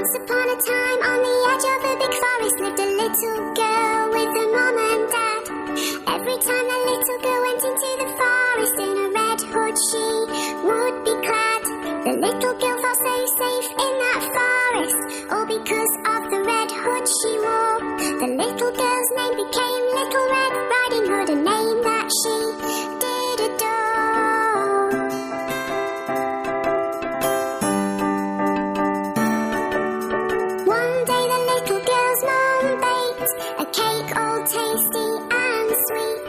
Once upon a time, on the edge of a big forest lived a little girl with her mom and dad. Every time the little girl went into the forest in a red hood, she would be clad. The little girl felt so safe in that forest, all because of the red hood she wore. The little girl's name became Little Red Riding Hood, a name that she did adore. One day the little girl's mom baked a cake all tasty and sweet.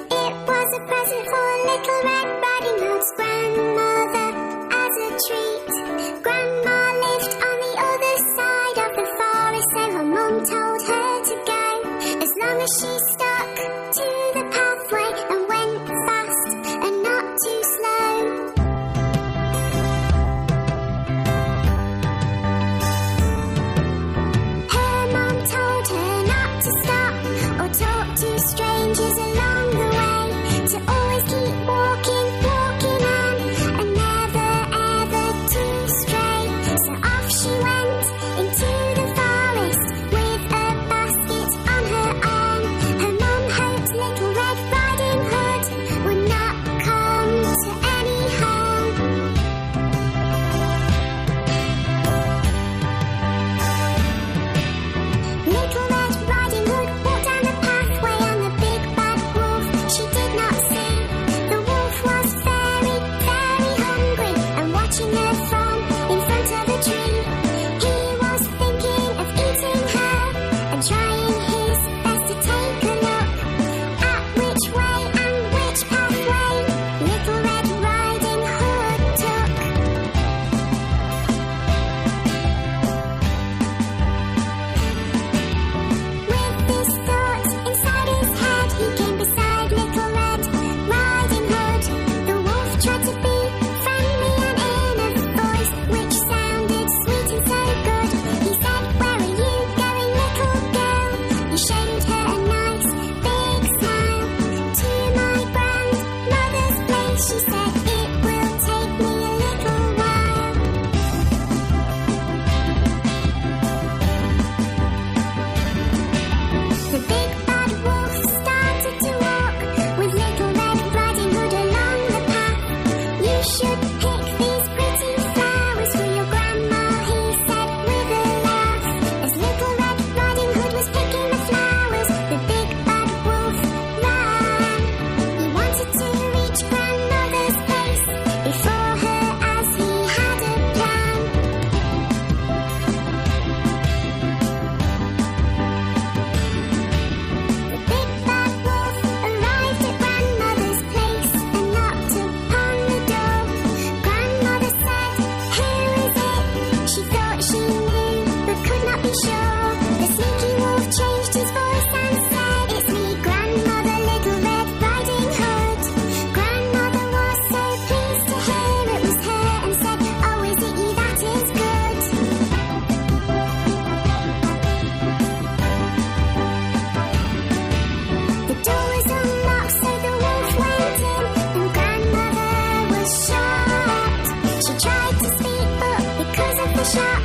It was a present for Little Red Riding Hood's grandmother as a treat. Grandma lived on the other side of the forest, so her mum told her to go, as long as she stuck to the pathway and went fast and not too slow. Her mum told her not to stop or talk to strangers along the way, to always keep walking, walking on, and never ever to stray. So off she went into the forest with a basket on her arm. Her mum hoped Little Red Riding Hood would not come to any harm. Little Red Riding Hood walked down the pathway, and the big bad wolf she did not see. The wolf was very, very hungry and watching her from in front of a tree. He was thinking of eating her and trying his best to take a look at which way and which pathway Little Red Riding Hood took. With this thought inside his head, he came beside Little Red Riding Hood. The wolf tried to be friendly and in a voice which sounded sweet and so good. He said, "Where are you going, little girl?" He showed her a nice big smile. "To my grandmother's place," she said, "it will take me a little while." The big bad wolf started to walk with Little Red Riding Hood along the path. "You should pick these pretty flowers for your grandma," he said with a laugh. As Little Red Riding Hood was picking the flowers, the big bad wolf ran. He wanted to reach grandmother's place before her, as he had a plan. The big bad wolf arrived at grandmother's place and knocked upon the door. Grandmother said, "Who is it?" She thought she knew, but could not be sure. The sneaky wolf changed his voice and said, "It's me, Grandmother, Little Red Riding Hood." Grandmother was so pleased to hear it was her and said, "Oh, is it you? That is good." The door was unlocked, so the wolf went in, and grandmother was shocked. She tried to speak, but because of the shock,